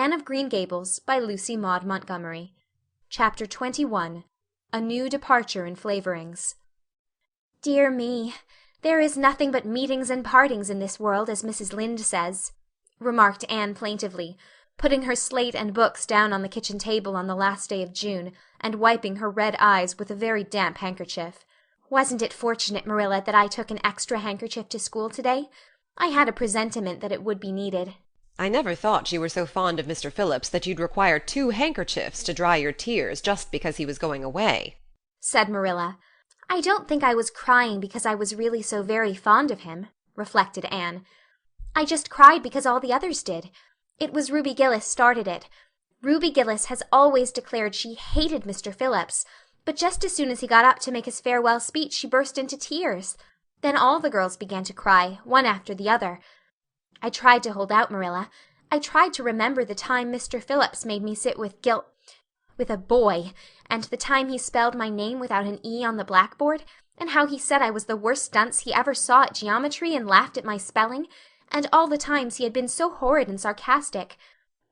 Anne of Green Gables, by Lucy Maud Montgomery. Chapter 21. A New Departure in Flavorings. "Dear me, there is nothing but meetings and partings in this world, as Mrs. Lynde says," remarked Anne plaintively, putting her slate and books down on the kitchen table on the last day of June, and wiping her red eyes with a very damp handkerchief. "Wasn't it fortunate, Marilla, that I took an extra handkerchief to school today? I had a presentiment that it would be needed." "I never thought you were so fond of Mr. Phillips that you'd require 2 handkerchiefs to dry your tears just because he was going away," said Marilla. "I don't think I was crying because I was really so very fond of him," reflected Anne. "I just cried because all the others did. It was Ruby Gillis started it. Ruby Gillis has always declared she hated Mr. Phillips, but just as soon as he got up to make his farewell speech she burst into tears. Then all the girls began to cry, one after the other. I tried to hold out, Marilla. I tried to remember the time Mr. Phillips made me sit with a boy, and the time he spelled my name without an E on the blackboard, and how he said I was the worst dunce he ever saw at geometry and laughed at my spelling, and all the times he had been so horrid and sarcastic.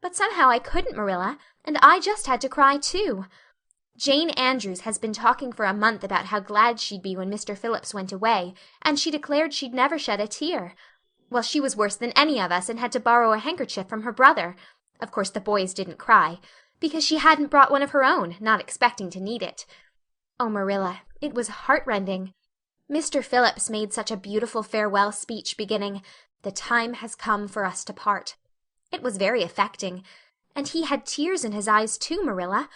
But somehow I couldn't, Marilla, and I just had to cry too. Jane Andrews has been talking for a month about how glad she'd be when Mr. Phillips went away, and she declared she'd never shed a tear. Well, she was worse than any of us and had to borrow a handkerchief from her brother. Of course the boys didn't cry, because she hadn't brought one of her own, not expecting to need it. Oh, Marilla, it was heartrending. Mr. Phillips made such a beautiful farewell speech beginning, 'The time has come for us to part.' It was very affecting. And he had tears in his eyes too, Marilla.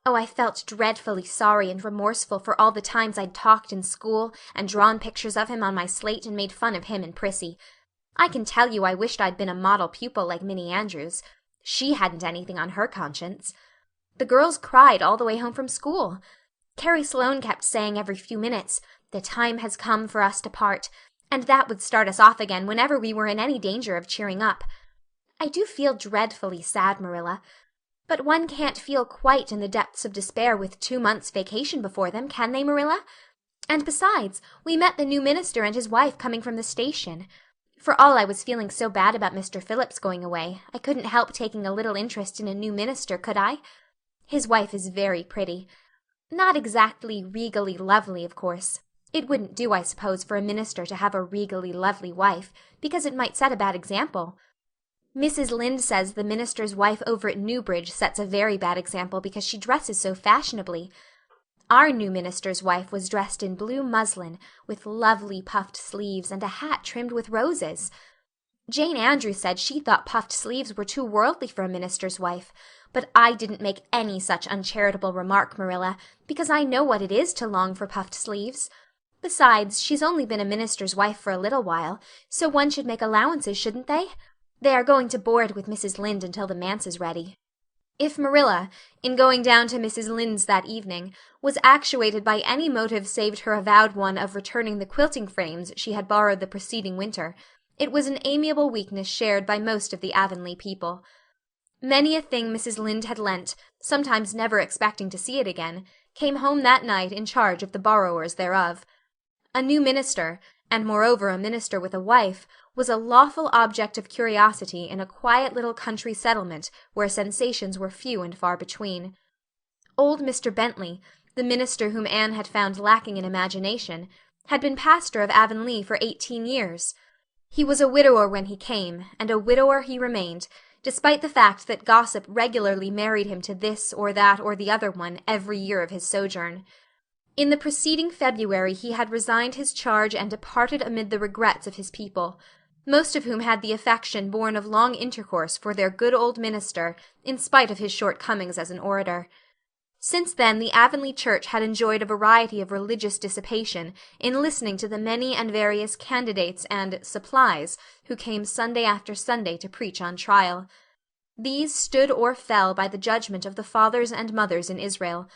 Oh, I felt dreadfully sorry and remorseful for all the times I'd talked in school and drawn pictures of him on my slate and made fun of him and Prissy. I can tell you I wished I'd been a model pupil like Minnie Andrews. She hadn't anything on her conscience. The girls cried all the way home from school. Carrie Sloane kept saying every few minutes, 'The time has come for us to part,' and that would start us off again whenever we were in any danger of cheering up. I do feel dreadfully sad, Marilla. But one can't feel quite in the depths of despair with 2 months' vacation before them, can they, Marilla? And besides, we met the new minister and his wife coming from the station. For all I was feeling so bad about Mr. Phillips going away, I couldn't help taking a little interest in a new minister, could I? His wife is very pretty. Not exactly regally lovely, of course. It wouldn't do, I suppose, for a minister to have a regally lovely wife, because it might set a bad example. Mrs. Lynde says the minister's wife over at Newbridge sets a very bad example because she dresses so fashionably. Our new minister's wife was dressed in blue muslin, with lovely puffed sleeves and a hat trimmed with roses. Jane Andrews said she thought puffed sleeves were too worldly for a minister's wife, but I didn't make any such uncharitable remark, Marilla, because I know what it is to long for puffed sleeves. Besides, she's only been a minister's wife for a little while, so one should make allowances, shouldn't they? They are going to board with Mrs. Lynde until the manse is ready. If Marilla, in going down to Mrs. Lynde's that evening, was actuated by any motive save her avowed one of returning the quilting frames she had borrowed the preceding winter, it was an amiable weakness shared by most of the Avonlea people. Many a thing Mrs. Lynde had lent, sometimes never expecting to see it again, came home that night in charge of the borrowers thereof. A new minister, and moreover a minister with a wife, was a lawful object of curiosity in a quiet little country settlement where sensations were few and far between. Old Mr. Bentley, the minister whom Anne had found lacking in imagination, had been pastor of Avonlea for 18 years. He was a widower when he came, and a widower he remained, despite the fact that gossip regularly married him to this or that or the other one every year of his sojourn. In the preceding February he had resigned his charge and departed amid the regrets of his people, most of whom had the affection born of long intercourse for their good old minister, in spite of his shortcomings as an orator. Since then the Avonlea church had enjoyed a variety of religious dissipation in listening to the many and various candidates and supplies who came Sunday after Sunday to preach on trial. These stood or fell by the judgment of the fathers and mothers in Israel,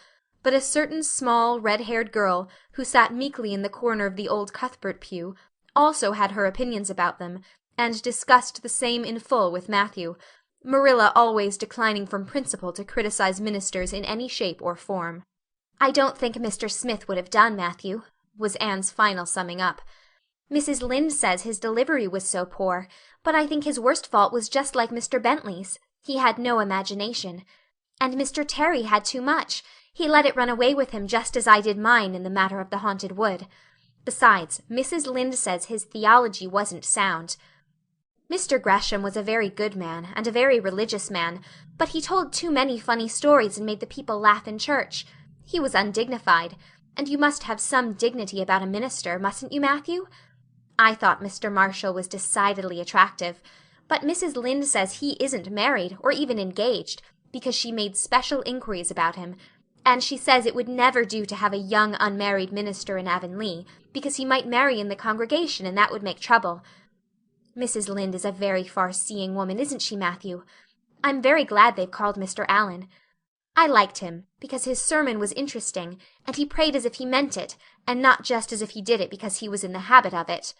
but a certain small, red-haired girl, who sat meekly in the corner of the old Cuthbert pew, also had her opinions about them, and discussed the same in full with Matthew, Marilla always declining from principle to criticize ministers in any shape or form. "I don't think Mr. Smith would have done, Matthew," was Anne's final summing up. "Mrs. Lynde says his delivery was so poor, but I think his worst fault was just like Mr. Bentley's. He had no imagination. And Mr. Terry had too much. He let it run away with him just as I did mine in the matter of the haunted wood. Besides, Mrs. Lynde says his theology wasn't sound. Mr. Gresham was a very good man, and a very religious man, but he told too many funny stories and made the people laugh in church. He was undignified, and you must have some dignity about a minister, mustn't you, Matthew? I thought Mr. Marshall was decidedly attractive, but Mrs. Lynde says he isn't married, or even engaged, because she made special inquiries about him, and she says it would never do to have a young unmarried minister in Avonlea, because he might marry in the congregation, and that would make trouble. Mrs. Lynde is a very far-seeing woman, isn't she, Matthew? I'm very glad they've called Mr. Allen. I liked him, because his sermon was interesting, and he prayed as if he meant it, and not just as if he did it because he was in the habit of it.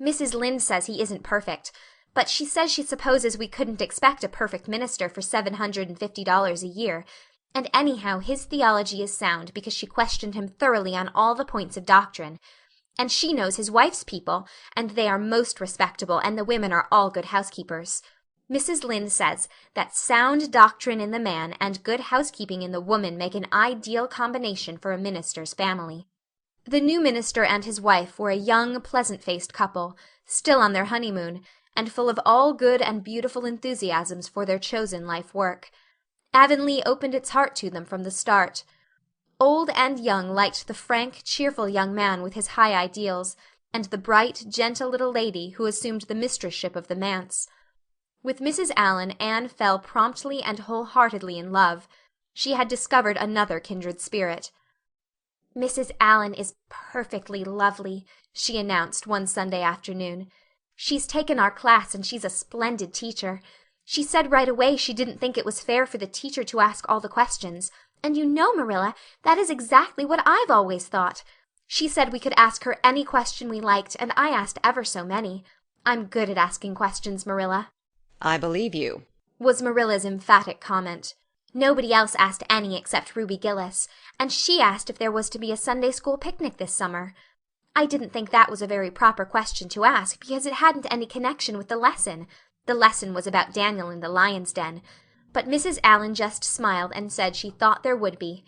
Mrs. Lynde says he isn't perfect, but she says she supposes we couldn't expect a perfect minister for $750 a year, and anyhow his theology is sound because she questioned him thoroughly on all the points of doctrine. And she knows his wife's people, and they are most respectable, and the women are all good housekeepers. Mrs. Lynde says that sound doctrine in the man and good housekeeping in the woman make an ideal combination for a minister's family. The new minister and his wife were a young, pleasant-faced couple, still on their honeymoon, and full of all good and beautiful enthusiasms for their chosen life work. Avonlea opened its heart to them from the start. Old and young liked the frank, cheerful young man with his high ideals, and the bright, gentle little lady who assumed the mistress-ship of the manse. With Mrs. Allen, Anne fell promptly and wholeheartedly in love. She had discovered another kindred spirit. "Mrs. Allen is perfectly lovely," she announced one Sunday afternoon. "She's taken our class, and she's a splendid teacher. She said right away she didn't think it was fair for the teacher to ask all the questions. And you know, Marilla, that is exactly what I've always thought. She said we could ask her any question we liked, and I asked ever so many. I'm good at asking questions, Marilla." "I believe you," was Marilla's emphatic comment. Nobody else asked any except Ruby Gillis, and she asked if there was to be a Sunday school picnic this summer. I didn't think that was a very proper question to ask, because it hadn't any connection with the lesson. The lesson was about Daniel in the lion's den. But Mrs. Allen just smiled and said she thought there would be.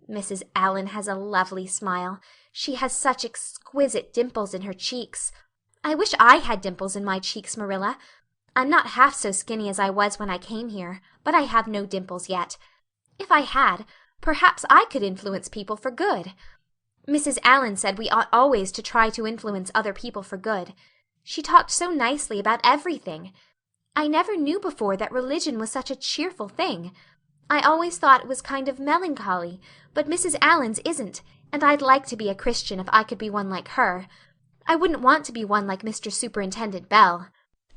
Mrs. Allen has a lovely smile. She has such exquisite dimples in her cheeks. I wish I had dimples in my cheeks, Marilla. I'm not half so skinny as I was when I came here, but I have no dimples yet. If I had, perhaps I could influence people for good. Mrs. Allen said we ought always to try to influence other people for good. She talked so nicely about everything. I never knew before that religion was such a cheerful thing. I always thought it was kind of melancholy, but Mrs. Allen's isn't, and I'd like to be a Christian if I could be one like her. I wouldn't want to be one like Mr. Superintendent Bell.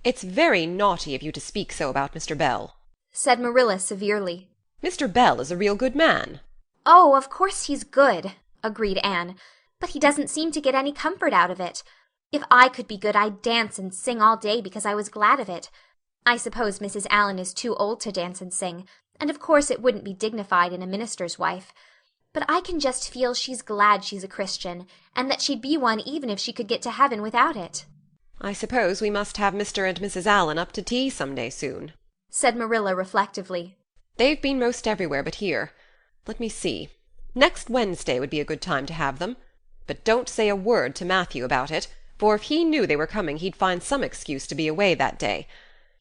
"It's very naughty of you to speak so about Mr. Bell," said Marilla severely. "Mr. Bell is a real good man." "Oh, of course he's good," agreed Anne, "but he doesn't seem to get any comfort out of it. If I could be good I'd dance and sing all day because I was glad of it. I suppose Mrs. Allen is too old to dance and sing, and of course it wouldn't be dignified in a minister's wife. But I can just feel she's glad she's a Christian, and that she'd be one even if she could get to heaven without it." "I suppose we must have Mr. and Mrs. Allen up to tea some day soon," said Marilla reflectively. "They've been most everywhere but here. Let me see. Next Wednesday would be a good time to have them. But don't say a word to Matthew about it, for if he knew they were coming he'd find some excuse to be away that day.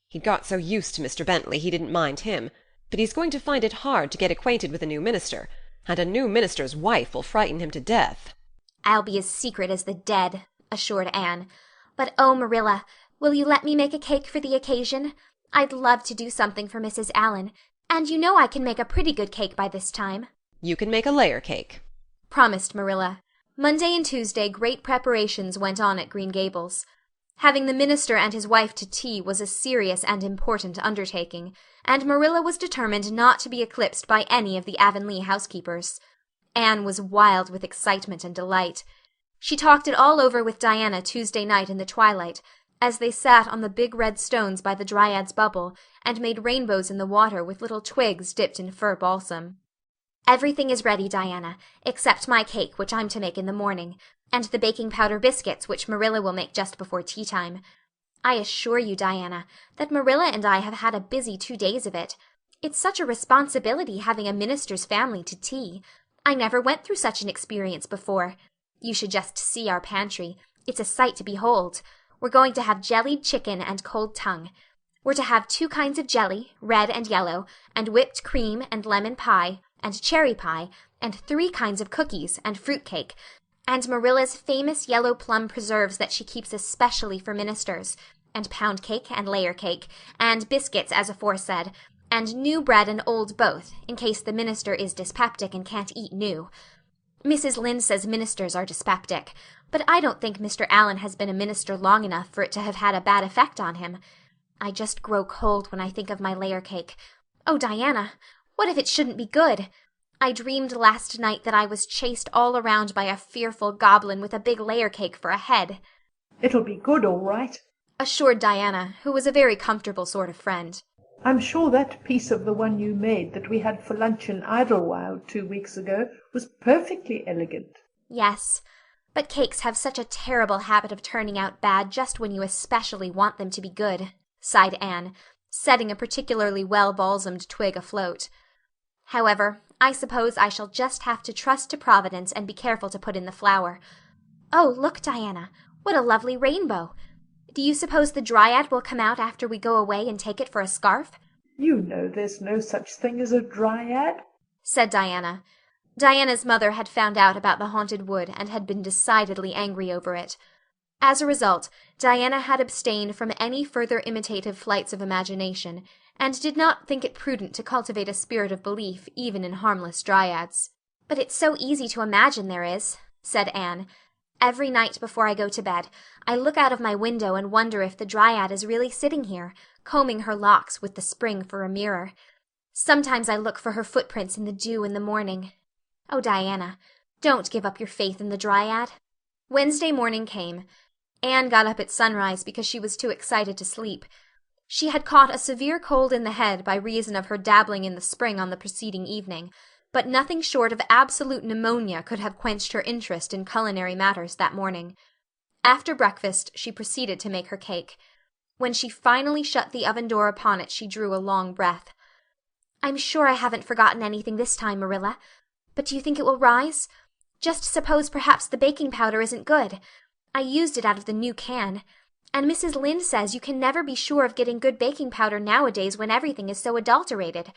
He'd got so used to Mr. Bentley he didn't mind him, but he's going to find it hard to get acquainted with a new minister, and a new minister's wife will frighten him to death." "I'll be as secret as the dead," assured Anne. "But oh, Marilla, will you let me make a cake for the occasion? I'd love to do something for Mrs. Allen, and you know I can make a pretty good cake by this time." "You can make a layer cake," promised Marilla. Monday and Tuesday great preparations went on at Green Gables. Having the minister and his wife to tea was a serious and important undertaking, and Marilla was determined not to be eclipsed by any of the Avonlea housekeepers. Anne was wild with excitement and delight. She talked it all over with Diana Tuesday night in the twilight, as they sat on the big red stones by the Dryad's Bubble and made rainbows in the water with little twigs dipped in fir balsam. "Everything is ready, Diana, except my cake, which I'm to make in the morning, and the baking powder biscuits, which Marilla will make just before tea time. I assure you, Diana, that Marilla and I have had a busy 2 days of it. It's such a responsibility having a minister's family to tea. I never went through such an experience before. You should just see our pantry. It's a sight to behold. We're going to have jellied chicken and cold tongue. We're to have 2 kinds of jelly, red and yellow, and whipped cream and lemon pie, and cherry pie, and 3 kinds of cookies, and fruit cake, and Marilla's famous yellow plum preserves that she keeps especially for ministers, and pound cake and layer cake, and biscuits as aforesaid, and new bread and old both, in case the minister is dyspeptic and can't eat new. Mrs. Lynde says ministers are dyspeptic, but I don't think Mr. Allan has been a minister long enough for it to have had a bad effect on him. I just grow cold when I think of my layer cake. Oh, Diana, what if it shouldn't be good? I dreamed last night that I was chased all around by a fearful goblin with a big layer cake for a head. It'll be good, all right, assured Diana, who was a very comfortable sort of friend. I'm sure that piece of the one you made that we had for lunch in Idlewild 2 weeks ago was perfectly elegant. Yes, but cakes have such a terrible habit of turning out bad just when you especially want them to be good, sighed Anne, setting a particularly well-balsamed twig afloat. However, I suppose I shall just have to trust to Providence and be careful to put in the flour. Oh, look, Diana, what a lovely rainbow! Do you suppose the dryad will come out after we go away and take it for a scarf? You know there's no such thing as a dryad, said Diana. Diana's mother had found out about the haunted wood and had been decidedly angry over it. As a result, Diana had abstained from any further imitative flights of imagination, and did not think it prudent to cultivate a spirit of belief even in harmless dryads. "But it's so easy to imagine there is," said Anne. "Every night before I go to bed, I look out of my window and wonder if the dryad is really sitting here, combing her locks with the spring for a mirror. Sometimes I look for her footprints in the dew in the morning. Oh, Diana, don't give up your faith in the dryad." Wednesday morning came. Anne got up at sunrise because she was too excited to sleep. She had caught a severe cold in the head by reason of her dabbling in the spring on the preceding evening, but nothing short of absolute pneumonia could have quenched her interest in culinary matters that morning. After breakfast she proceeded to make her cake. When she finally shut the oven door upon it she drew a long breath. "I'm sure I haven't forgotten anything this time, Marilla. But do you think it will rise? Just suppose perhaps the baking powder isn't good. I used it out of the new can. And Mrs. Lynde says you can never be sure of getting good baking powder nowadays when everything is so adulterated.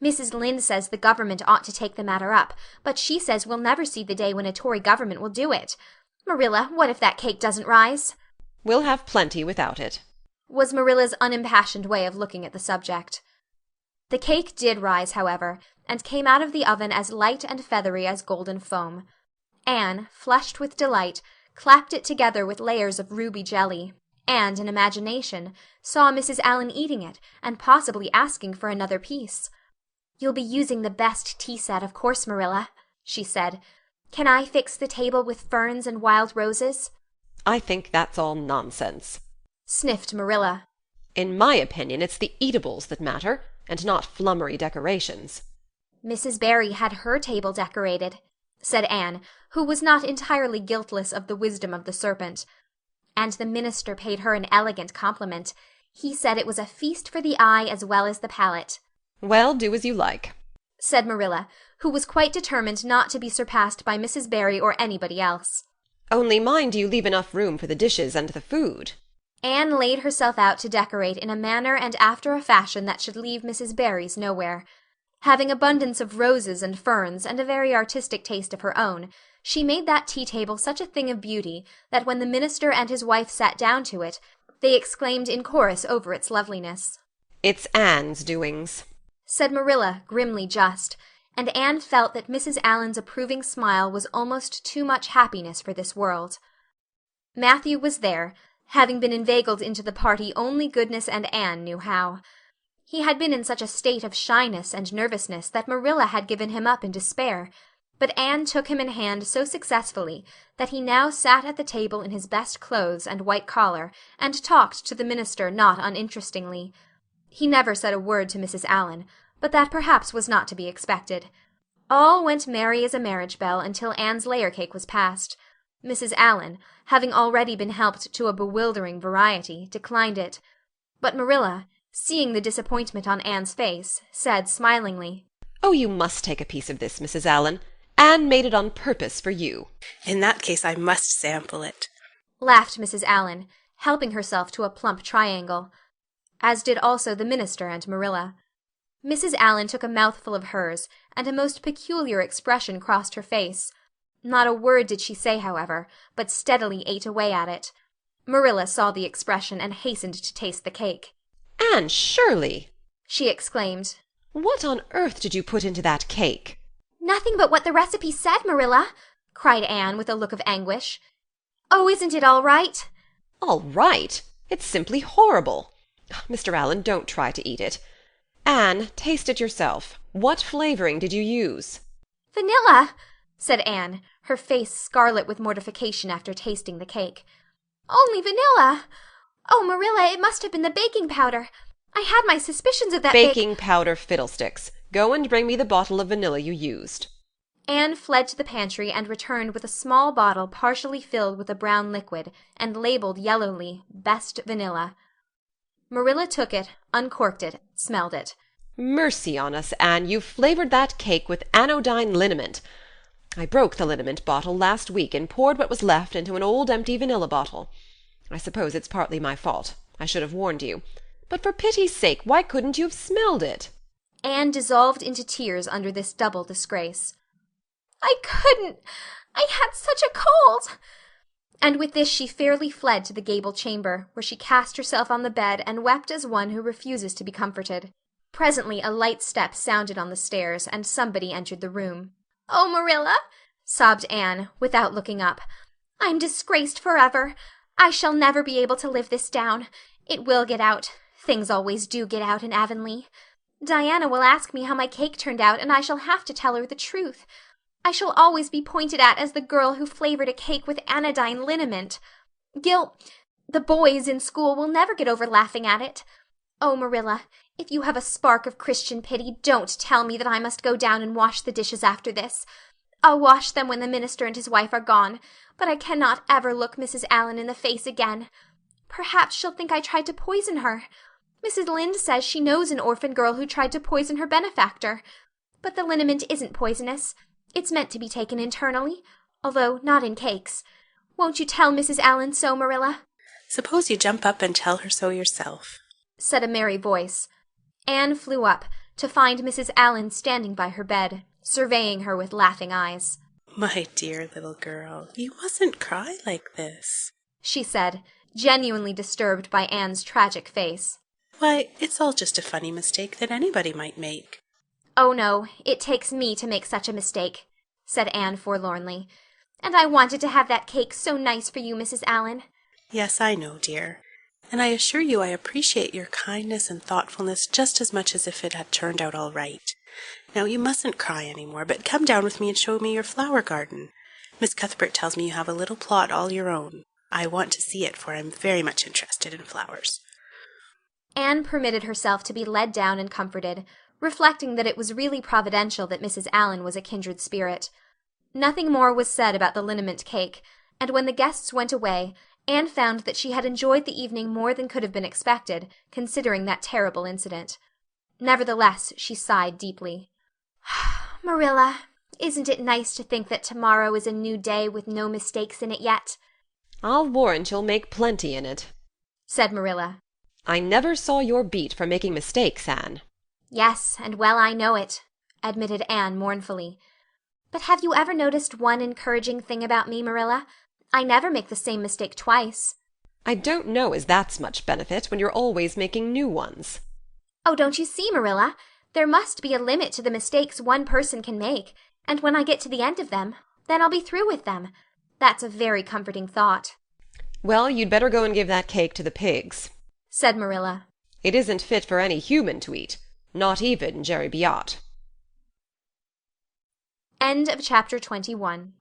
Mrs. Lynde says the government ought to take the matter up, but she says we'll never see the day when a Tory government will do it. Marilla, what if that cake doesn't rise?" "We'll have plenty without it," was Marilla's unimpassioned way of looking at the subject. The cake did rise, however, and came out of the oven as light and feathery as golden foam. Anne, flushed with delight, clapped it together with layers of ruby jelly, and, in imagination, saw Mrs. Allan eating it and possibly asking for another piece. "You'll be using the best tea set, of course, Marilla," she said. "Can I fix the table with ferns and wild roses?" "I think that's all nonsense," sniffed Marilla. "In my opinion it's the eatables that matter, and not flummery decorations." "Mrs. Barry had her table decorated," said Anne, who was not entirely guiltless of the wisdom of the serpent. "And the minister paid her an elegant compliment. He said it was a feast for the eye as well as the palate." "Well, do as you like," said Marilla, who was quite determined not to be surpassed by Mrs. Barry or anybody else. "Only mind you leave enough room for the dishes and the food." Anne laid herself out to decorate in a manner and after a fashion that should leave Mrs. Barry's nowhere. Having abundance of roses and ferns and a very artistic taste of her own, she made that tea-table such a thing of beauty that when the minister and his wife sat down to it, they exclaimed in chorus over its loveliness. "It's Anne's doings," said Marilla, grimly just, and Anne felt that Mrs. Allan's approving smile was almost too much happiness for this world. Matthew was there, having been inveigled into the party only goodness and Anne knew how. He had been in such a state of shyness and nervousness that Marilla had given him up in despair, but Anne took him in hand so successfully that he now sat at the table in his best clothes and white collar and talked to the minister not uninterestingly. He never said a word to Mrs. Allan, but that perhaps was not to be expected. All went merry as a marriage bell until Anne's layer cake was passed. Mrs. Allen, having already been helped to a bewildering variety, declined it. But Marilla, seeing the disappointment on Anne's face, said smilingly, "Oh, you must take a piece of this, Mrs. Allen. Anne made it on purpose for you." In that case I must sample it, laughed Mrs. Allen, helping herself to a plump triangle, as did also the minister and Marilla. Mrs. Allen took a mouthful of hers, and a most peculiar expression crossed her face. Not a word did she say, however, but steadily ate away at it. Marilla saw the expression and hastened to taste the cake. "Anne Shirley!" she exclaimed. "What on earth did you put into that cake?" "Nothing but what the recipe said, Marilla," cried Anne with a look of anguish. "Oh, isn't it all right?" "All right? It's simply horrible. Mr. Allen, don't try to eat it. Anne, taste it yourself. What flavoring did you use?" "Vanilla," said Anne, her face scarlet with mortification after tasting the cake. "Only vanilla. Oh, Marilla, it must have been the baking powder. I had my suspicions of that Baking powder fiddlesticks. Go and bring me the bottle of vanilla you used." Anne fled to the pantry and returned with a small bottle partially filled with a brown liquid and labeled yellowly, "Best Vanilla." Marilla took it, uncorked it, smelled it. "Mercy on us, Anne, you've flavored that cake with anodyne liniment. I broke the liniment bottle last week and poured what was left into an old empty vanilla bottle. I suppose it's partly my fault. I should have warned you. But for pity's sake, why couldn't you have smelled it?" Anne dissolved into tears under this double disgrace. "I couldn't. I had such a cold." And with this she fairly fled to the gable chamber, where she cast herself on the bed and wept as one who refuses to be comforted. Presently a light step sounded on the stairs, and somebody entered the room. "Oh, Marilla," sobbed Anne, without looking up, "I'm disgraced forever. I shall never be able to live this down. It will get out. Things always do get out in Avonlea. Diana will ask me how my cake turned out, and I shall have to tell her the truth. I shall always be pointed at as the girl who flavored a cake with anodyne liniment. The boys in school will never get over laughing at it. Oh, Marilla, if you have a spark of Christian pity, don't tell me that I must go down and wash the dishes after this. I'll wash them when the minister and his wife are gone, but I cannot ever look Mrs. Allen in the face again. Perhaps she'll think I tried to poison her. Mrs. Lynde says she knows an orphan girl who tried to poison her benefactor. But the liniment isn't poisonous. It's meant to be taken internally, although not in cakes. Won't you tell Mrs. Allen so, Marilla?" Suppose you jump up and tell her so yourself, said a merry voice. Anne flew up, to find Mrs. Allen standing by her bed, surveying her with laughing eyes. "My dear little girl, you mustn't cry like this," she said, genuinely disturbed by Anne's tragic face. "Why, it's all just a funny mistake that anybody might make." "Oh, no, it takes me to make such a mistake," said Anne forlornly. "And I wanted to have that cake so nice for you, Mrs. Allen." "Yes, I know, dear. And I assure you I appreciate your kindness and thoughtfulness just as much as if it had turned out all right. Now, you mustn't cry any more, but come down with me and show me your flower garden. Miss Cuthbert tells me you have a little plot all your own. I want to see it, for I'm very much interested in flowers." Anne permitted herself to be led down and comforted, reflecting that it was really providential that Mrs. Allen was a kindred spirit. Nothing more was said about the liniment cake, and when the guests went away, Anne found that she had enjoyed the evening more than could have been expected, considering that terrible incident. Nevertheless, she sighed deeply. "Marilla, isn't it nice to think that tomorrow is a new day with no mistakes in it yet?" "I'll warrant you'll make plenty in it," said Marilla. "I never saw your beat for making mistakes, Anne." "Yes, and well I know it," admitted Anne mournfully. "But have you ever noticed one encouraging thing about me, Marilla? I never make the same mistake twice." "I don't know as that's much benefit when you're always making new ones." "Oh, don't you see, Marilla? There must be a limit to the mistakes one person can make, and when I get to the end of them, then I'll be through with them. That's a very comforting thought." "Well, you'd better go and give that cake to the pigs," said Marilla. "It isn't fit for any human to eat, not even Jerry Buote." End of chapter 21.